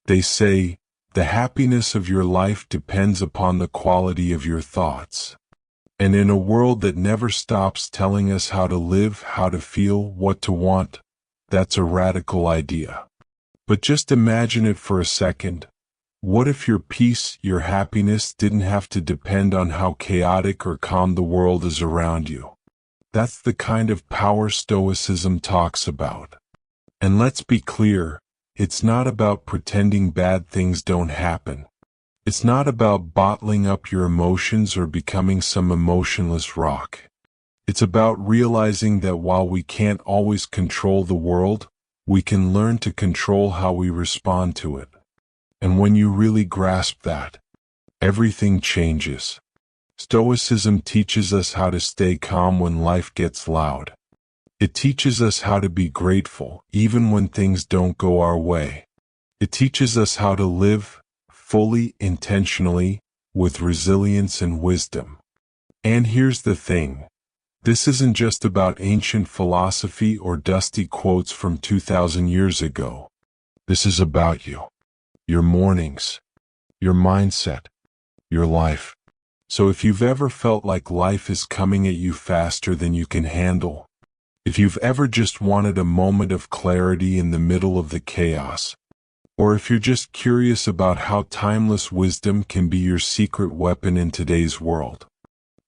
They say, the happiness of your life depends upon the quality of your thoughts. And in a world that never stops telling us how to live, how to feel, what to want, that's a radical idea. But just imagine it for a second. What if your peace, your happiness didn't have to depend on how chaotic or calm the world is around you? That's the kind of power Stoicism talks about. And let's be clear, it's not about pretending bad things don't happen. It's not about bottling up your emotions or becoming some emotionless rock. It's about realizing that while we can't always control the world, we can learn to control how we respond to it. And when you really grasp that, everything changes. Stoicism teaches us how to stay calm when life gets loud. It teaches us how to be grateful, even when things don't go our way. It teaches us how to live fully, intentionally, with resilience and wisdom. And here's the thing. This isn't just about ancient philosophy or dusty quotes from 2,000 years ago. This is about you, your mornings, your mindset, your life. So if you've ever felt like life is coming at you faster than you can handle, if you've ever just wanted a moment of clarity in the middle of the chaos, or if you're just curious about how timeless wisdom can be your secret weapon in today's world,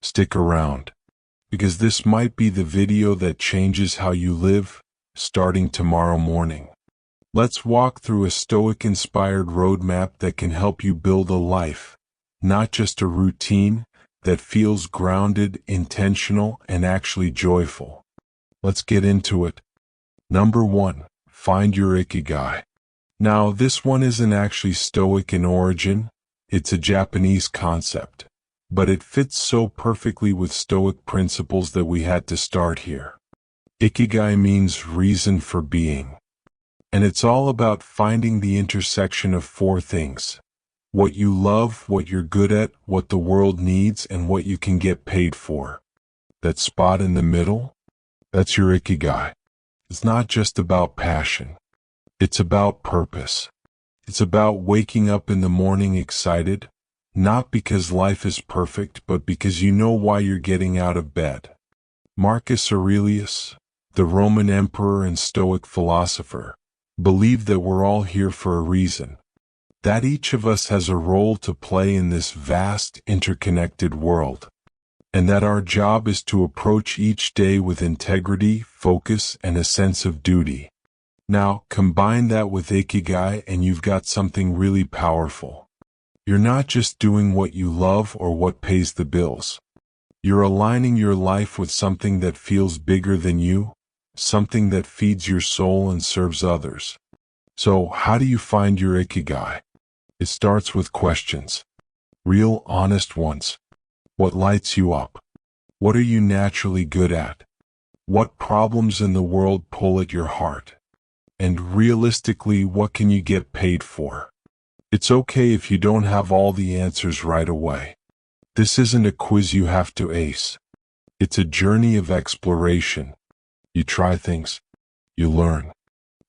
stick around, because this might be the video that changes how you live, starting tomorrow morning. Let's walk through a Stoic-inspired roadmap that can help you build a life, not just a routine, that feels grounded, intentional, and actually joyful. Let's get into it. Number 1, find your Ikigai. Now, this one isn't actually Stoic in origin, it's a Japanese concept, but it fits so perfectly with Stoic principles that we had to start here. Ikigai means reason for being. And it's all about finding the intersection of 4 things. What you love, what you're good at, what the world needs, and what you can get paid for. That spot in the middle? That's your Ikigai. It's not just about passion. It's about purpose. It's about waking up in the morning excited, not because life is perfect, but because you know why you're getting out of bed. Marcus Aurelius, the Roman emperor and Stoic philosopher, believed that we're all here for a reason. That each of us has a role to play in this vast, interconnected world. And that our job is to approach each day with integrity, focus, and a sense of duty. Now, combine that with Ikigai and you've got something really powerful. You're not just doing what you love or what pays the bills. You're aligning your life with something that feels bigger than you, something that feeds your soul and serves others. So, how do you find your Ikigai? It starts with questions. Real, honest ones. What lights you up? What are you naturally good at? What problems in the world pull at your heart? And realistically, what can you get paid for? It's okay if you don't have all the answers right away. This isn't a quiz you have to ace. It's a journey of exploration. You try things, you learn,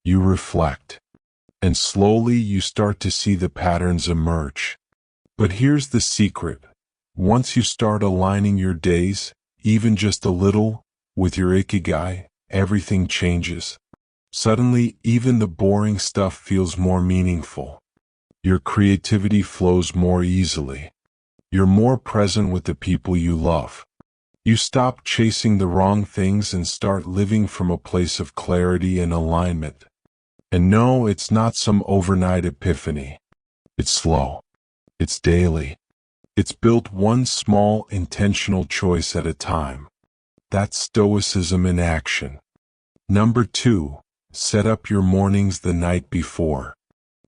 you reflect, and slowly you start to see the patterns emerge. But here's the secret. Once you start aligning your days, even just a little, with your Ikigai, everything changes. Suddenly, even the boring stuff feels more meaningful. Your creativity flows more easily. You're more present with the people you love. You stop chasing the wrong things and start living from a place of clarity and alignment. And no, it's not some overnight epiphany. It's slow. It's daily. It's built one small, intentional choice at a time. That's Stoicism in action. Number 2. Set up your mornings the night before.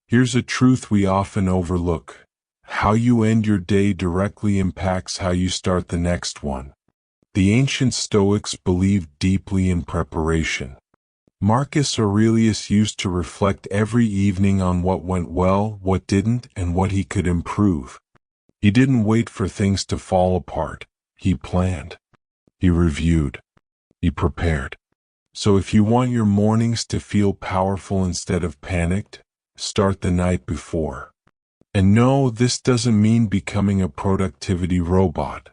Here's a truth we often overlook. How you end your day directly impacts how you start the next one. The ancient Stoics believed deeply in preparation. Marcus Aurelius used to reflect every evening on what went well, what didn't, and what he could improve. He didn't wait for things to fall apart. He planned. He reviewed. He prepared. So if you want your mornings to feel powerful instead of panicked, start the night before. And no, this doesn't mean becoming a productivity robot.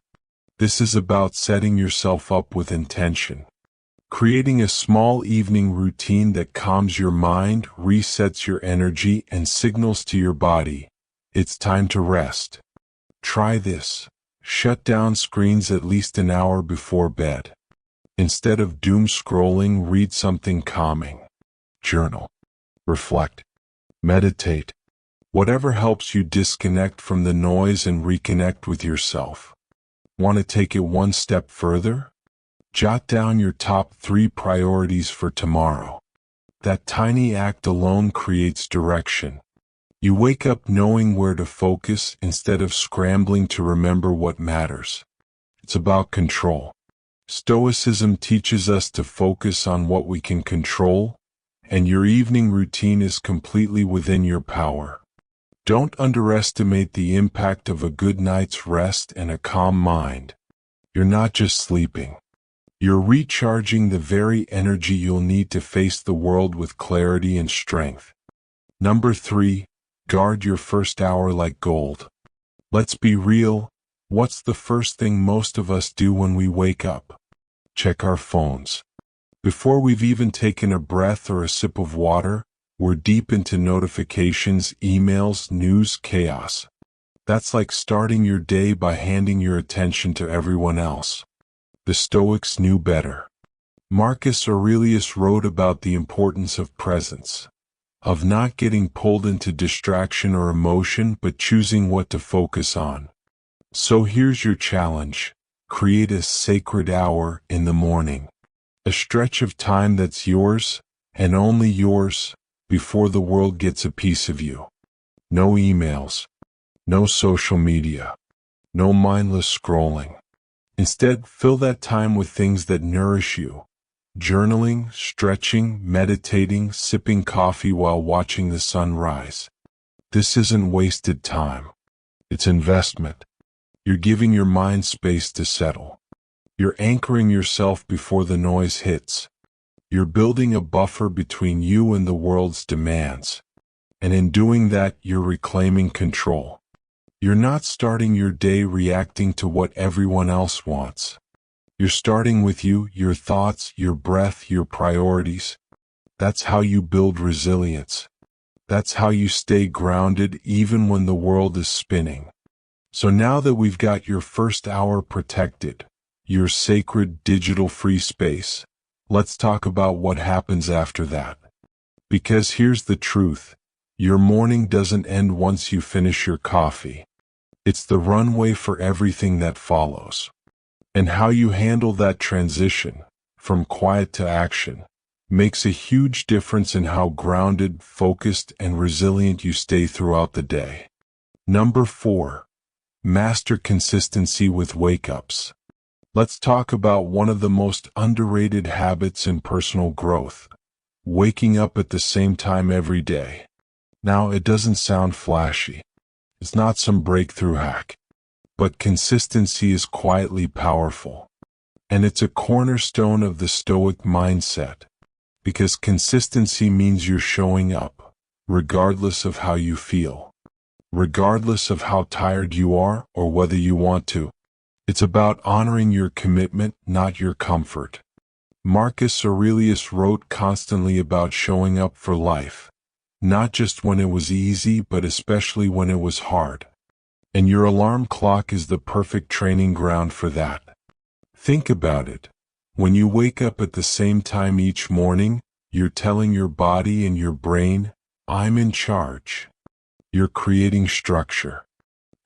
This is about setting yourself up with intention. Creating a small evening routine that calms your mind, resets your energy, and signals to your body, it's time to rest. Try this. Shut down screens at least an hour before bed. Instead of doom scrolling, read something calming. Journal. Reflect. Meditate. Whatever helps you disconnect from the noise and reconnect with yourself. Want to take it one step further? Jot down your top 3 priorities for tomorrow. That tiny act alone creates direction. You wake up knowing where to focus instead of scrambling to remember what matters. It's about control. Stoicism teaches us to focus on what we can control, and your evening routine is completely within your power. Don't underestimate the impact of a good night's rest and a calm mind. You're not just sleeping. You're recharging the very energy you'll need to face the world with clarity and strength. Number 3, guard your first hour like gold. Let's be real, what's the first thing most of us do when we wake up? Check our phones. Before we've even taken a breath or a sip of water, we're deep into notifications, emails, news, chaos. That's like starting your day by handing your attention to everyone else. The Stoics knew better. Marcus Aurelius wrote about the importance of presence, of not getting pulled into distraction or emotion but choosing what to focus on. So here's your challenge. Create a sacred hour in the morning. A stretch of time that's yours, and only yours, before the world gets a piece of you. No emails. No social media. No mindless scrolling. Instead, fill that time with things that nourish you. Journaling, stretching, meditating, sipping coffee while watching the sun rise. This isn't wasted time. It's investment. You're giving your mind space to settle. You're anchoring yourself before the noise hits. You're building a buffer between you and the world's demands. And in doing that, you're reclaiming control. You're not starting your day reacting to what everyone else wants. You're starting with you, your thoughts, your breath, your priorities. That's how you build resilience. That's how you stay grounded even when the world is spinning. So now that we've got your first hour protected, your sacred digital free space, let's talk about what happens after that. Because here's the truth. Your morning doesn't end once you finish your coffee. It's the runway for everything that follows. And how you handle that transition, from quiet to action, makes a huge difference in how grounded, focused, and resilient you stay throughout the day. Number 4. Master consistency with wake-ups. Let's talk about one of the most underrated habits in personal growth. Waking up at the same time every day. Now, it doesn't sound flashy. It's not some breakthrough hack. But consistency is quietly powerful. And it's a cornerstone of the Stoic mindset. Because consistency means you're showing up, regardless of how you feel. Regardless of how tired you are or whether you want to. It's about honoring your commitment, not your comfort. Marcus Aurelius wrote constantly about showing up for life. Not just when it was easy, but especially when it was hard. And your alarm clock is the perfect training ground for that. Think about it. When you wake up at the same time each morning, you're telling your body and your brain, I'm in charge. You're creating structure.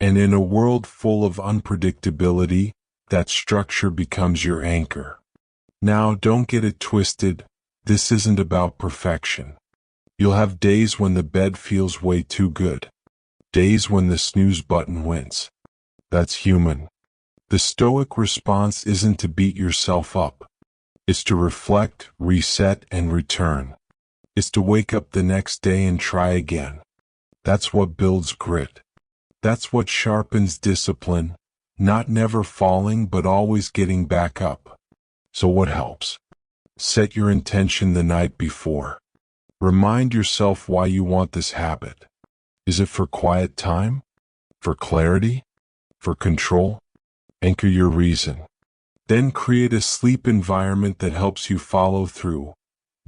And in a world full of unpredictability, that structure becomes your anchor. Now, don't get it twisted. This isn't about perfection. You'll have days when the bed feels way too good. Days when the snooze button wins. That's human. The Stoic response isn't to beat yourself up. It's to reflect, reset, and return. It's to wake up the next day and try again. That's what builds grit. That's what sharpens discipline, not never falling but always getting back up. So what helps? Set your intention the night before. Remind yourself why you want this habit. Is it for quiet time? For clarity? For control? Anchor your reason. Then create a sleep environment that helps you follow through.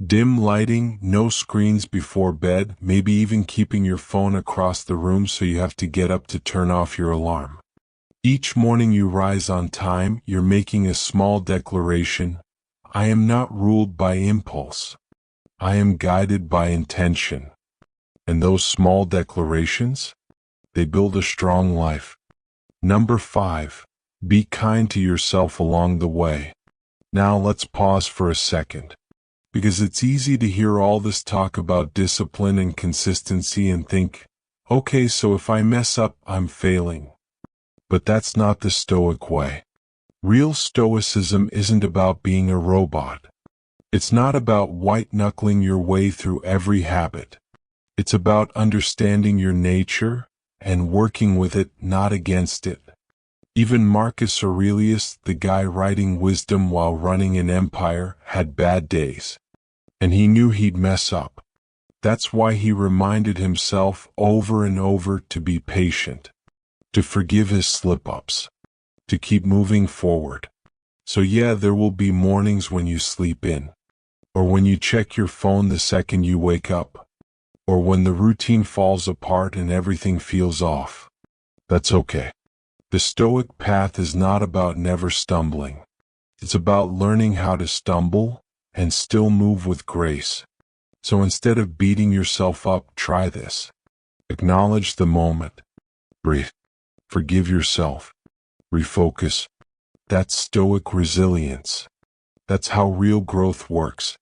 Dim lighting, no screens before bed, maybe even keeping your phone across the room so you have to get up to turn off your alarm. Each morning you rise on time, you're making a small declaration. I am not ruled by impulse. I am guided by intention. And those small declarations, they build a strong life. Number 5, be kind to yourself along the way. Now let's pause for a second. Because it's easy to hear all this talk about discipline and consistency and think, okay, so if I mess up, I'm failing. But that's not the Stoic way. Real Stoicism isn't about being a robot. It's not about white-knuckling your way through every habit. It's about understanding your nature and working with it, not against it. Even Marcus Aurelius, the guy writing wisdom while running an empire, had bad days. And he knew he'd mess up. That's why he reminded himself over and over to be patient, to forgive his slip-ups, to keep moving forward. So yeah, there will be mornings when you sleep in, or when you check your phone the second you wake up, or when the routine falls apart and everything feels off. That's okay. The Stoic path is not about never stumbling. It's about learning how to stumble and still move with grace. So instead of beating yourself up, try this. Acknowledge the moment. Breathe. Forgive yourself. Refocus. That's Stoic resilience. That's how real growth works.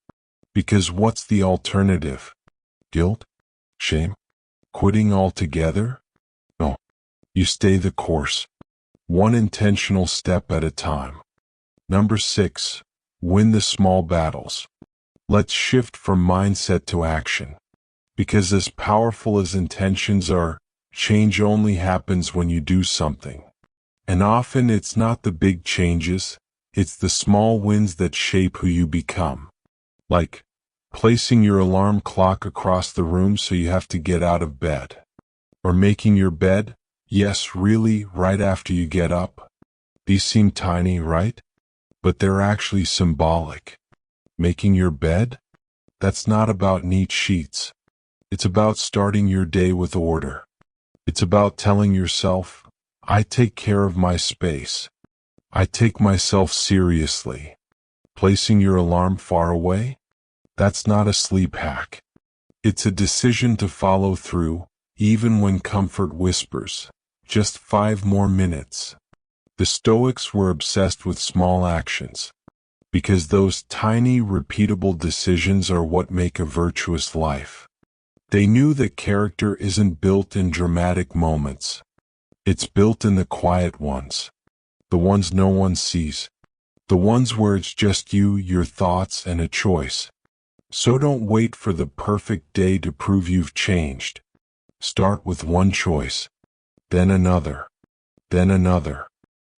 Because what's the alternative? Guilt? Shame? Quitting altogether? No. You stay the course. One intentional step at a time. Number 6. Win the small battles. Let's shift from mindset to action. Because as powerful as intentions are, change only happens when you do something. And often it's not the big changes, it's the small wins that shape who you become. Like placing your alarm clock across the room so you have to get out of bed. Or making your bed, yes, really, right after you get up. These seem tiny, right? But they're actually symbolic. Making your bed? That's not about neat sheets. It's about starting your day with order. It's about telling yourself, I take care of my space. I take myself seriously. Placing your alarm far away? That's not a sleep hack. It's a decision to follow through, even when comfort whispers, just 5 more minutes. The Stoics were obsessed with small actions, because those tiny, repeatable decisions are what make a virtuous life. They knew that character isn't built in dramatic moments. It's built in the quiet ones, the ones no one sees, the ones where it's just you, your thoughts, and a choice. So don't wait for the perfect day to prove you've changed. Start with one choice, then another, then another.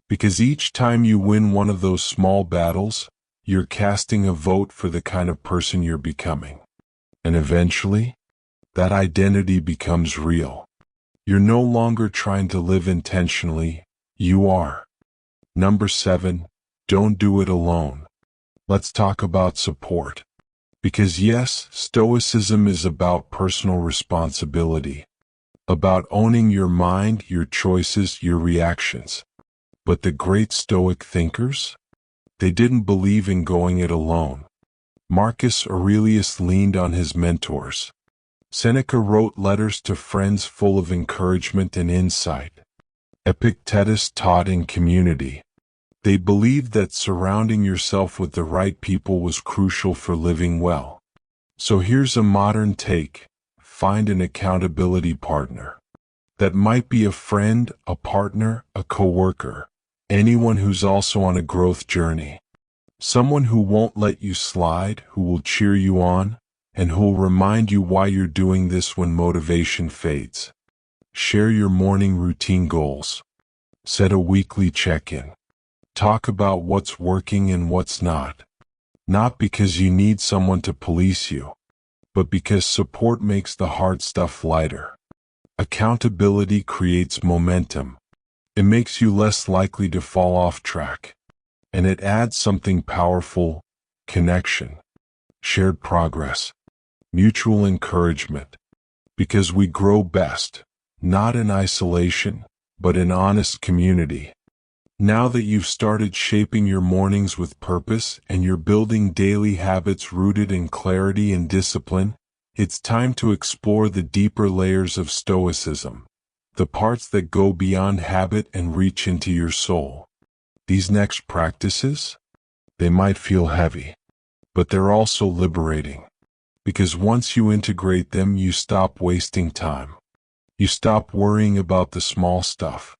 Because each time you win one of those small battles, you're casting a vote for the kind of person you're becoming. And eventually, that identity becomes real. You're no longer trying to live intentionally, you are. Number 7, don't do it alone. Let's talk about support. Because yes, Stoicism is about personal responsibility, about owning your mind, your choices, your reactions. But the great Stoic thinkers? They didn't believe in going it alone. Marcus Aurelius leaned on his mentors. Seneca wrote letters to friends full of encouragement and insight. Epictetus taught in community. They believed that surrounding yourself with the right people was crucial for living well. So here's a modern take. Find an accountability partner. That might be a friend, a partner, a coworker. Anyone who's also on a growth journey. Someone who won't let you slide, who will cheer you on, and who'll remind you why you're doing this when motivation fades. Share your morning routine goals. Set a weekly check-in. Talk about what's working and what's not. Not because you need someone to police you, but because support makes the hard stuff lighter. Accountability creates momentum. It makes you less likely to fall off track. And it adds something powerful: connection, shared progress, mutual encouragement. Because we grow best, not in isolation, but in honest community. Now that you've started shaping your mornings with purpose and you're building daily habits rooted in clarity and discipline, it's time to explore the deeper layers of Stoicism, the parts that go beyond habit and reach into your soul. These next practices, they might feel heavy, but they're also liberating. Because once you integrate them, you stop wasting time. You stop worrying about the small stuff.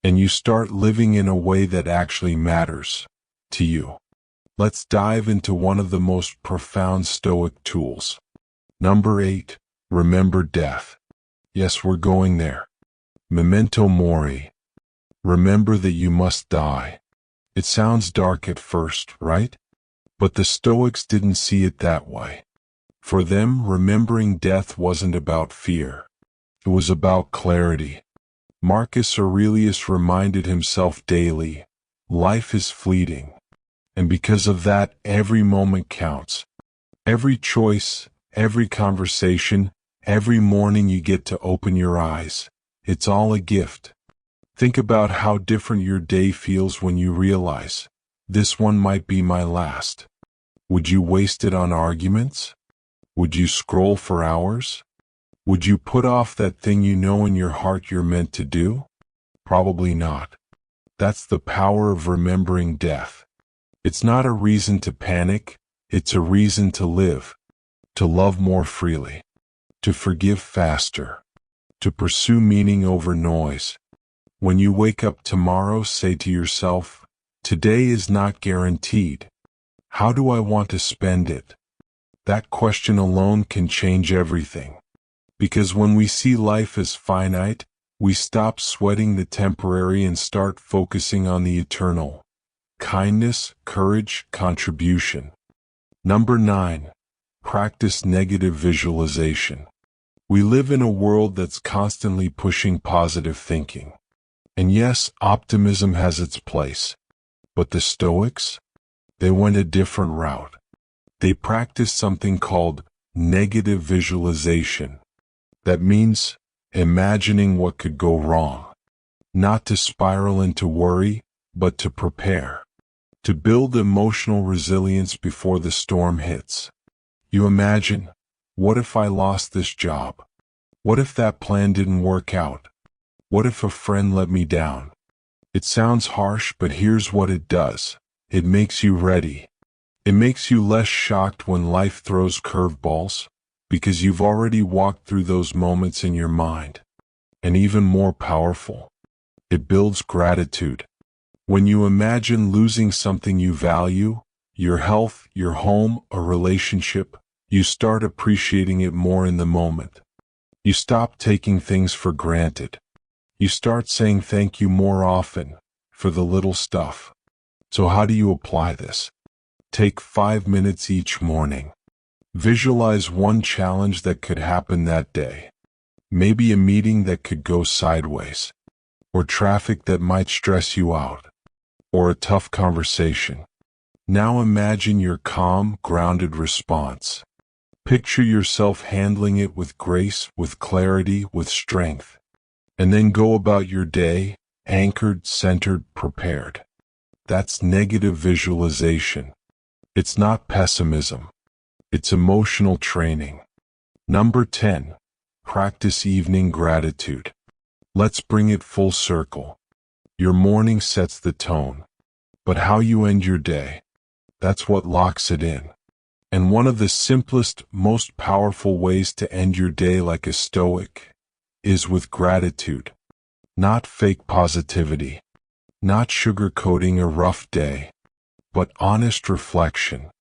And you start living in a way that actually matters to you. Let's dive into one of the most profound Stoic tools. Number 8, remember death. Yes, we're going there. Memento mori. Remember that you must die. It sounds dark at first, right? But the Stoics didn't see it that way. For them, remembering death wasn't about fear. It was about clarity. Marcus Aurelius reminded himself daily, life is fleeting. And because of that, every moment counts. Every choice, every conversation, every morning you get to open your eyes. It's all a gift. Think about how different your day feels when you realize, this one might be my last. Would you waste it on arguments? Would you scroll for hours? Would you put off that thing you know in your heart you're meant to do? Probably not. That's the power of remembering death. It's not a reason to panic, it's a reason to live, to love more freely, to forgive faster, to pursue meaning over noise. When you wake up tomorrow, say to yourself, today is not guaranteed. How do I want to spend it? That question alone can change everything. Because when we see life as finite, we stop sweating the temporary and start focusing on the eternal. Kindness, courage, contribution. Number 9, practice negative visualization. We live in a world that's constantly pushing positive thinking. And yes, optimism has its place. But the Stoics? They went a different route. They practiced something called negative visualization. That means imagining what could go wrong. Not to spiral into worry, but to prepare. To build emotional resilience before the storm hits. You imagine, what if I lost this job? What if that plan didn't work out? What if a friend let me down? It sounds harsh, but here's what it does. It makes you ready. It makes you less shocked when life throws curveballs, because you've already walked through those moments in your mind. And even more powerful, it builds gratitude. When you imagine losing something you value, your health, your home, a relationship, you start appreciating it more in the moment. You stop taking things for granted. You start saying thank you more often for the little stuff. So how do you apply this? Take 5 minutes each morning. Visualize one challenge that could happen that day. Maybe a meeting that could go sideways, or traffic that might stress you out, or a tough conversation. Now imagine your calm, grounded response. Picture yourself handling it with grace, with clarity, with strength. And then go about your day, anchored, centered, prepared. That's negative visualization. It's not pessimism. It's emotional training. Number 10. Practice evening gratitude. Let's bring it full circle. Your morning sets the tone. But how you end your day, that's what locks it in. And one of the simplest, most powerful ways to end your day like a Stoic is with gratitude. Not fake positivity. Not sugarcoating a rough day. But honest reflection.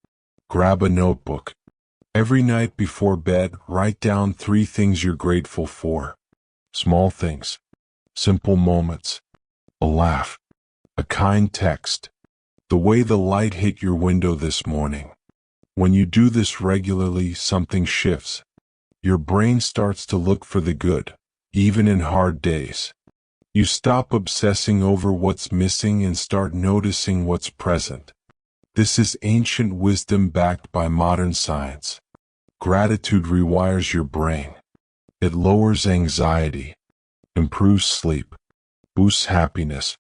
Grab a notebook. Every night before bed, write down 3 things you're grateful for. Small things. Simple moments. A laugh. A kind text. The way the light hit your window this morning. When you do this regularly, something shifts. Your brain starts to look for the good, even in hard days. You stop obsessing over what's missing and start noticing what's present. This is ancient wisdom backed by modern science. Gratitude rewires your brain. It lowers anxiety, improves sleep, boosts happiness,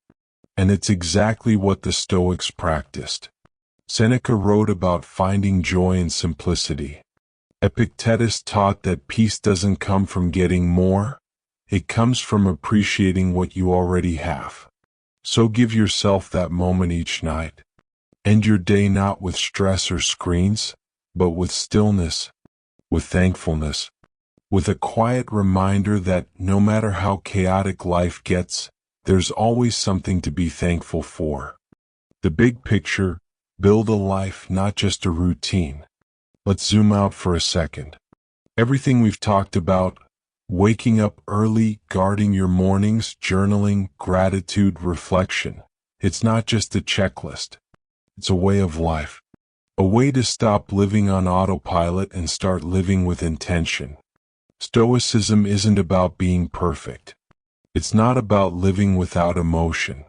and it's exactly what the Stoics practiced. Seneca wrote about finding joy in simplicity. Epictetus taught that peace doesn't come from getting more, it comes from appreciating what you already have. So give yourself that moment each night. End your day not with stress or screens, but with stillness, with thankfulness, with a quiet reminder that no matter how chaotic life gets, there's always something to be thankful for. The big picture: build a life, not just a routine. Let's zoom out for a second. Everything we've talked about, waking up early, guarding your mornings, journaling, gratitude, reflection, it's not just a checklist. It's a way of life. A way to stop living on autopilot and start living with intention. Stoicism isn't about being perfect. It's not about living without emotion.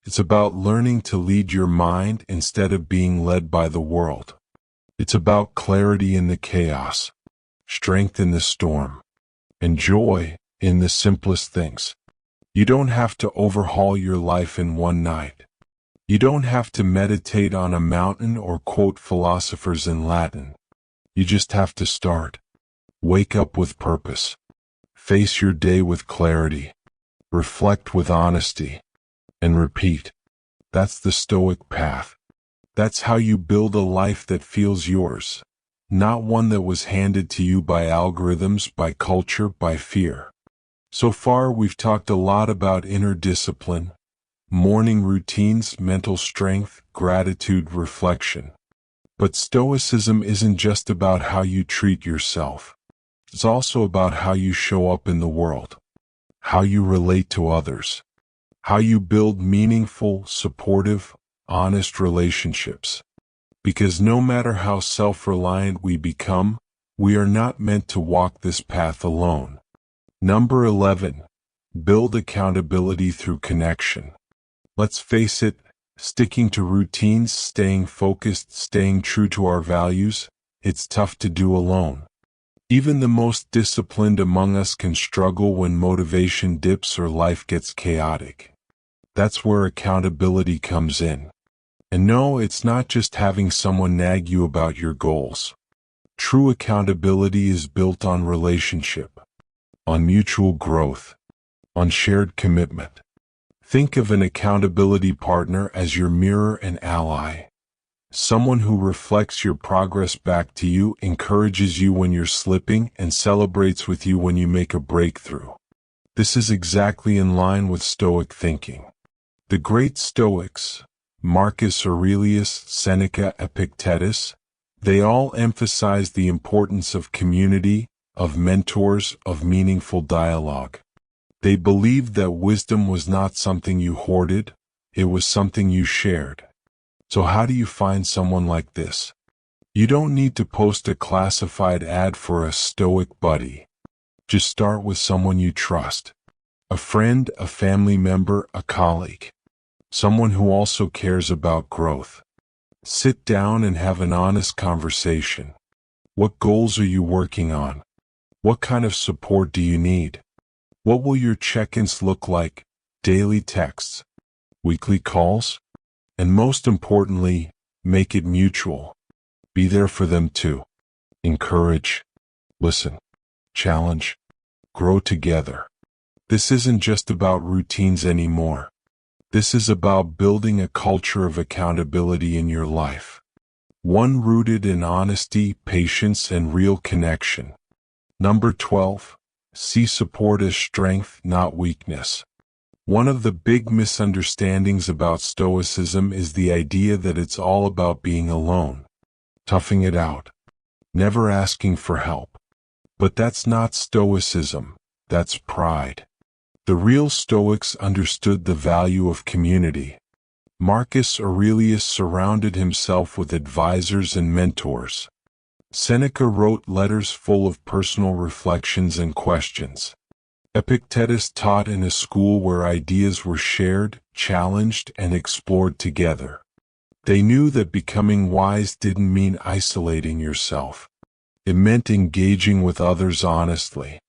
It's about learning to lead your mind instead of being led by the world. It's about clarity in the chaos, strength in the storm, and joy in the simplest things. You don't have to overhaul your life in one night. You don't have to meditate on a mountain or quote philosophers in Latin. You just have to start. Wake up with purpose. Face your day with clarity. Reflect with honesty. And repeat. That's the Stoic path. That's how you build a life that feels yours, not one that was handed to you by algorithms, by culture, by fear. So far, we've talked a lot about inner discipline, morning routines, mental strength, gratitude, reflection. But Stoicism isn't just about how you treat yourself. It's also about how you show up in the world, how you relate to others, how you build meaningful, supportive, honest relationships. Because no matter how self-reliant we become, we are not meant to walk this path alone. Number 11. Build accountability through connection. Let's face it, sticking to routines, staying focused, staying true to our values, it's tough to do alone. Even the most disciplined among us can struggle when motivation dips or life gets chaotic. That's where accountability comes in. And no, it's not just having someone nag you about your goals. True accountability is built on relationship, on mutual growth, on shared commitment. Think of an accountability partner as your mirror and ally. Someone who reflects your progress back to you, encourages you when you're slipping, and celebrates with you when you make a breakthrough. This is exactly in line with Stoic thinking. The great Stoics, Marcus Aurelius, Seneca, Epictetus, they all emphasized the importance of community, of mentors, of meaningful dialogue. They believed that wisdom was not something you hoarded, it was something you shared. So how do you find someone like this? You don't need to post a classified ad for a Stoic buddy. Just start with someone you trust. A friend, a family member, a colleague. Someone who also cares about growth. Sit down and have an honest conversation. What goals are you working on? What kind of support do you need? What will your check-ins look like? Daily texts, weekly calls, and most importantly, make it mutual. Be there for them too. Encourage, listen, challenge, grow together. This isn't just about routines anymore. This is about building a culture of accountability in your life. One rooted in honesty, patience, and real connection. Number 12. See support as strength, not weakness. One of the big misunderstandings about Stoicism is the idea that it's all about being alone, toughing it out, never asking for help. But that's not Stoicism, that's pride. The real Stoics understood the value of community. Marcus Aurelius surrounded himself with advisors and mentors. Seneca wrote letters full of personal reflections and questions. Epictetus taught in a school where ideas were shared, challenged, and explored together. They knew that becoming wise didn't mean isolating yourself. It meant engaging with others honestly,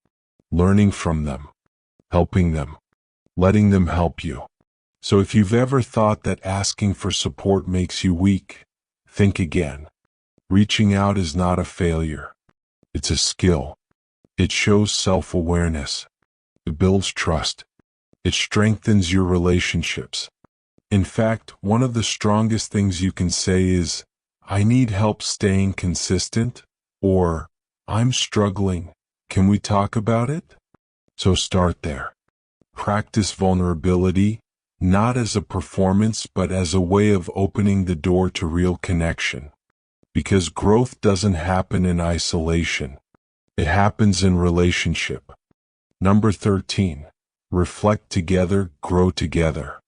learning from them, helping them, letting them help you. So if you've ever thought that asking for support makes you weak, think again. Reaching out is not a failure. It's a skill. It shows self-awareness. It builds trust. It strengthens your relationships. In fact, one of the strongest things you can say is, "I need help staying consistent," or, "I'm struggling. Can we talk about it?" So start there. Practice vulnerability, not as a performance but as a way of opening the door to real connection. Because growth doesn't happen in isolation. It happens in relationship. Number 13. Reflect together, grow together.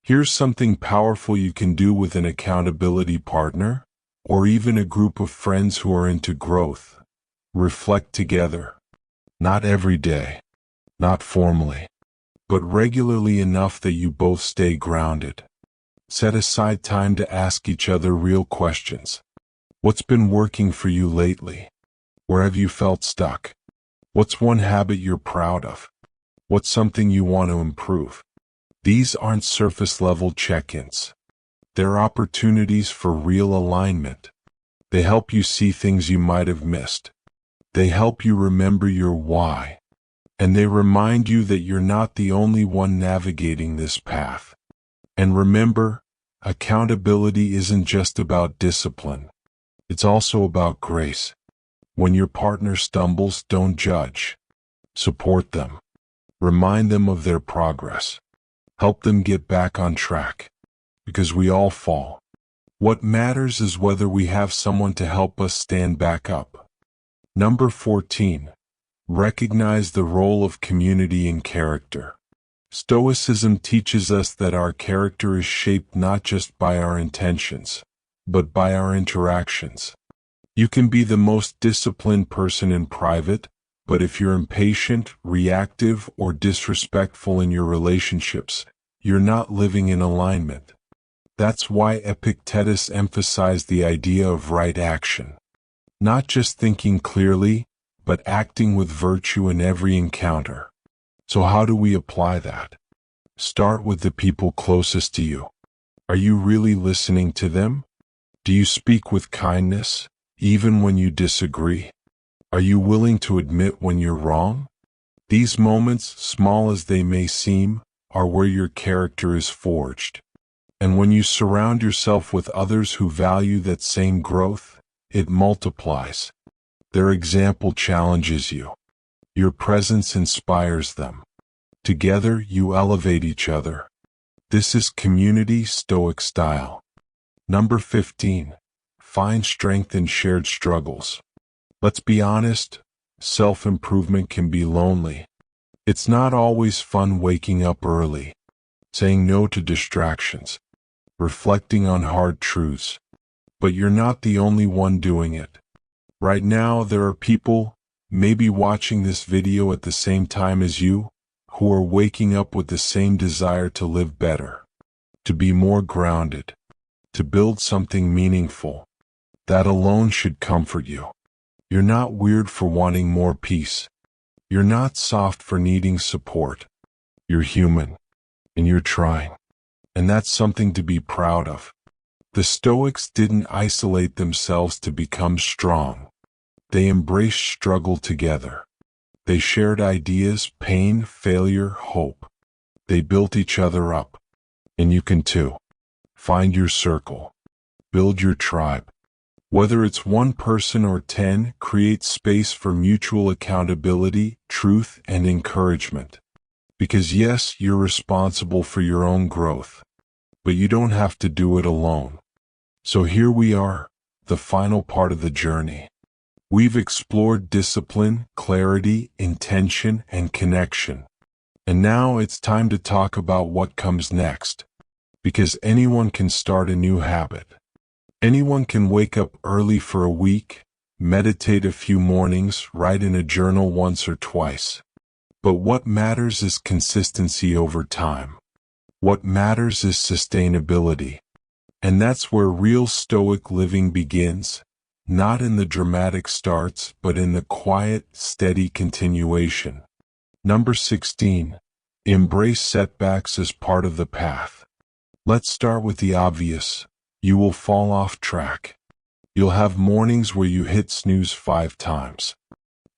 Here's something powerful you can do with an accountability partner, or even a group of friends who are into growth. Reflect together. Not every day, not formally, but regularly enough that you both stay grounded. Set aside time to ask each other real questions. What's been working for you lately? Where have you felt stuck? What's one habit you're proud of? What's something you want to improve? These aren't surface-level check-ins. They're opportunities for real alignment. They help you see things you might have missed. They help you remember your why. And they remind you that you're not the only one navigating this path. And remember, accountability isn't just about discipline. It's also about grace. When your partner stumbles, don't judge. Support them. Remind them of their progress. Help them get back on track. Because we all fall. What matters is whether we have someone to help us stand back up. Number 14. Recognize the role of community in character. Stoicism teaches us that our character is shaped not just by our intentions, but by our interactions. You can be the most disciplined person in private, but if you're impatient, reactive, or disrespectful in your relationships, you're not living in alignment. That's why Epictetus emphasized the idea of right action. Not just thinking clearly, but acting with virtue in every encounter. So how do we apply that? Start with the people closest to you. Are you really listening to them? Do you speak with kindness, even when you disagree? Are you willing to admit when you're wrong? These moments, small as they may seem, are where your character is forged. And when you surround yourself with others who value that same growth, it multiplies. Their example challenges you. Your presence inspires them. Together, you elevate each other. This is community Stoic style. Number 15. Find strength in shared struggles. Let's be honest, self-improvement can be lonely. It's not always fun waking up early, saying no to distractions, reflecting on hard truths. But you're not the only one doing it. Right now, there are people, maybe watching this video at the same time as you, who are waking up with the same desire to live better, to be more grounded, to build something meaningful. That alone should comfort you. You're not weird for wanting more peace. You're not soft for needing support. You're human, and you're trying. And that's something to be proud of. The Stoics didn't isolate themselves to become strong. They embraced struggle together. They shared ideas, pain, failure, hope. They built each other up. And you can too. Find your circle. Build your tribe. Whether it's one person or 10, create space for mutual accountability, truth, and encouragement. Because yes, you're responsible for your own growth. But you don't have to do it alone. So here we are, the final part of the journey. We've explored discipline, clarity, intention, and connection. And now it's time to talk about what comes next. Because anyone can start a new habit. Anyone can wake up early for a week, meditate a few mornings, write in a journal once or twice. But what matters is consistency over time. What matters is sustainability. And that's where real Stoic living begins, not in the dramatic starts, but in the quiet, steady continuation. Number 16. Embrace setbacks as part of the path. Let's start with the obvious. You will fall off track. You'll have mornings where you hit snooze 5 times.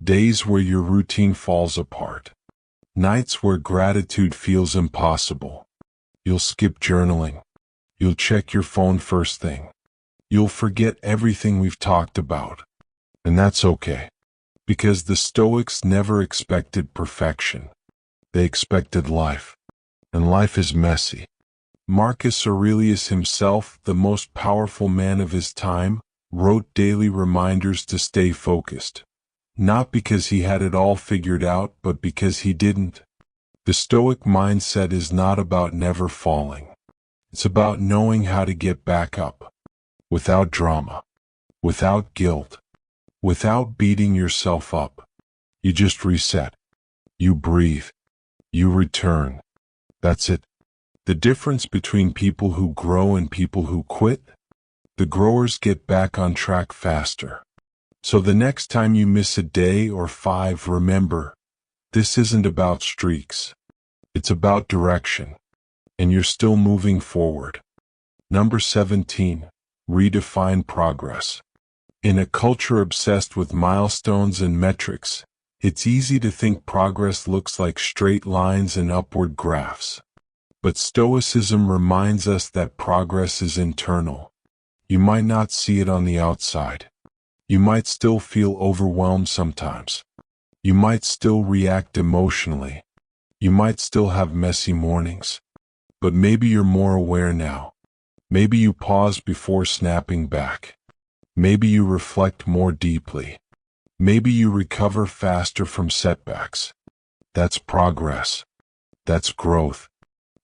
Days where your routine falls apart. Nights where gratitude feels impossible. You'll skip journaling. You'll check your phone first thing. You'll forget everything we've talked about. And that's okay. Because the Stoics never expected perfection. They expected life. And life is messy. Marcus Aurelius himself, the most powerful man of his time, wrote daily reminders to stay focused. Not because he had it all figured out, but because he didn't. The Stoic mindset is not about never falling. It's about knowing how to get back up. Without drama. Without guilt. Without beating yourself up. You just reset. You breathe. You return. That's it. The difference between people who grow and people who quit? The growers get back on track faster. So the next time you miss a day or 5, remember, this isn't about streaks. It's about direction. And you're still moving forward. Number 17. Redefine progress. In a culture obsessed with milestones and metrics, it's easy to think progress looks like straight lines and upward graphs. But Stoicism reminds us that progress is internal. You might not see it on the outside. You might still feel overwhelmed sometimes. You might still react emotionally. You might still have messy mornings. But maybe you're more aware now. Maybe you pause before snapping back. Maybe you reflect more deeply. Maybe you recover faster from setbacks. That's progress. That's growth.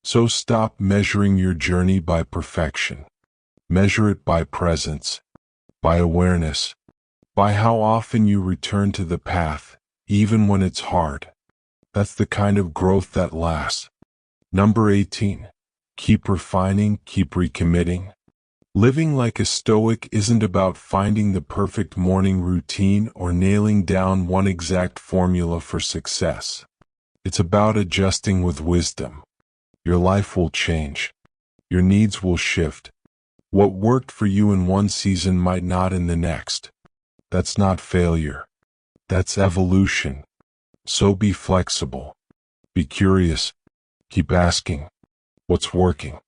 So stop measuring your journey by perfection. Measure it by presence, by awareness, by how often you return to the path, even when it's hard. That's the kind of growth that lasts. Number 18. Keep refining, keep recommitting. Living like a Stoic isn't about finding the perfect morning routine or nailing down one exact formula for success. It's about adjusting with wisdom. Your life will change. Your needs will shift. What worked for you in one season might not in the next. That's not failure. That's evolution. So be flexible. Be curious. Keep asking. What's working?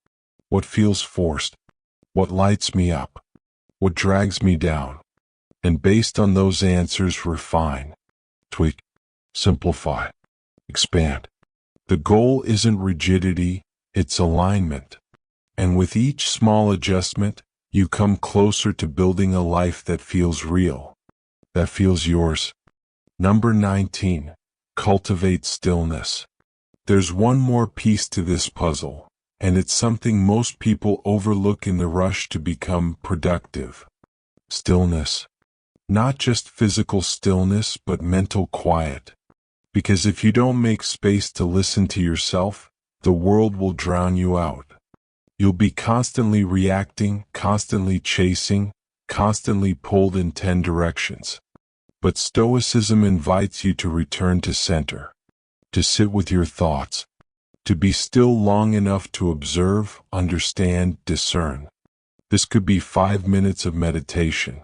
What feels forced? What lights me up? What drags me down? And based on those answers, refine, tweak, simplify, expand. The goal isn't rigidity, it's alignment. And with each small adjustment, you come closer to building a life that feels real, that feels yours. Number 19. Cultivate stillness. There's one more piece to this puzzle, and it's something most people overlook in the rush to become productive. Stillness. Not just physical stillness, but mental quiet. Because if you don't make space to listen to yourself, the world will drown you out. You'll be constantly reacting, constantly chasing, constantly pulled in 10 directions. But Stoicism invites you to return to center, to sit with your thoughts, to be still long enough to observe, understand, discern. This could be 5 minutes of meditation,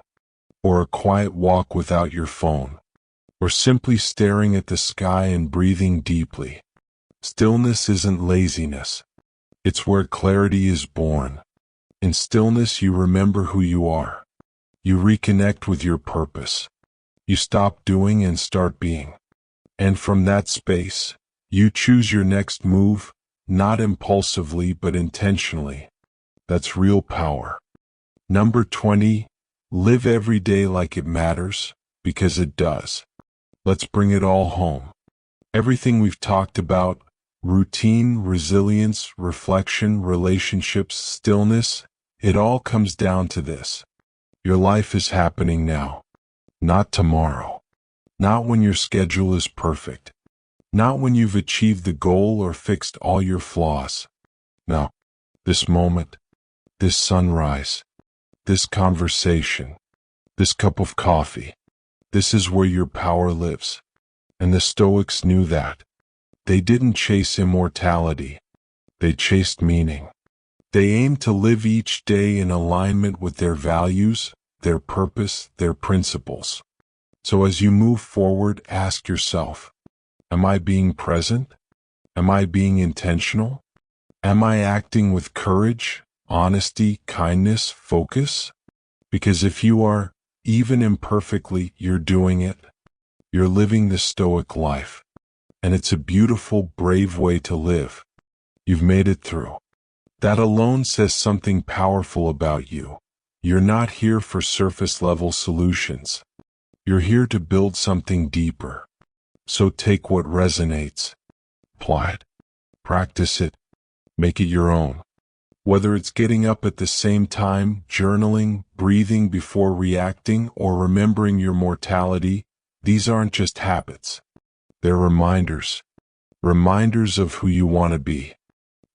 or a quiet walk without your phone, or simply staring at the sky and breathing deeply. Stillness isn't laziness. It's where clarity is born. In stillness, you remember who you are. You reconnect with your purpose. You stop doing and start being. And from that space, you choose your next move, not impulsively but intentionally. That's real power. Number 20. Live every day like it matters, because it does. Let's bring it all home. Everything we've talked about, Routine, resilience, reflection, relationships, stillness, it all comes down to this. Your life is happening now, not tomorrow. Not when your schedule is perfect. Not when you've achieved the goal or fixed all your flaws. No, this moment, this sunrise, this conversation, this cup of coffee, this is where your power lives. And the Stoics knew that. They didn't chase immortality. They chased meaning. They aimed to live each day in alignment with their values, their purpose, their principles. So as you move forward, ask yourself, am I being present? Am I being intentional? Am I acting with courage, honesty, kindness, focus? Because if you are, even imperfectly, you're doing it. You're living the Stoic life. And it's a beautiful, brave way to live. You've made it through. That alone says something powerful about you. You're not here for surface-level solutions. You're here to build something deeper. So take what resonates. Apply it. Practice it. Make it your own. Whether it's getting up at the same time, journaling, breathing before reacting, or remembering your mortality, these aren't just habits. They're reminders. Reminders of who you want to be,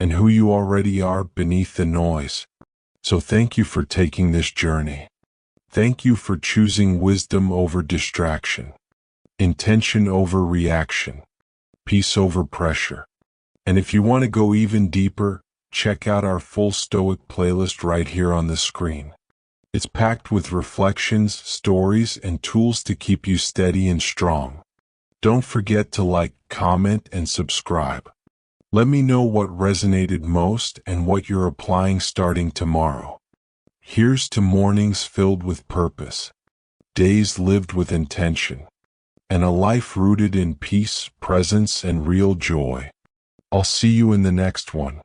and who you already are beneath the noise. So thank you for taking this journey. Thank you for choosing wisdom over distraction, intention over reaction, peace over pressure. And if you want to go even deeper, check out our full Stoic playlist right here on the screen. It's packed with reflections, stories, and tools to keep you steady and strong. Don't forget to like, comment, and subscribe. Let me know what resonated most and what you're applying starting tomorrow. Here's to mornings filled with purpose, days lived with intention, and a life rooted in peace, presence, and real joy. I'll see you in the next one.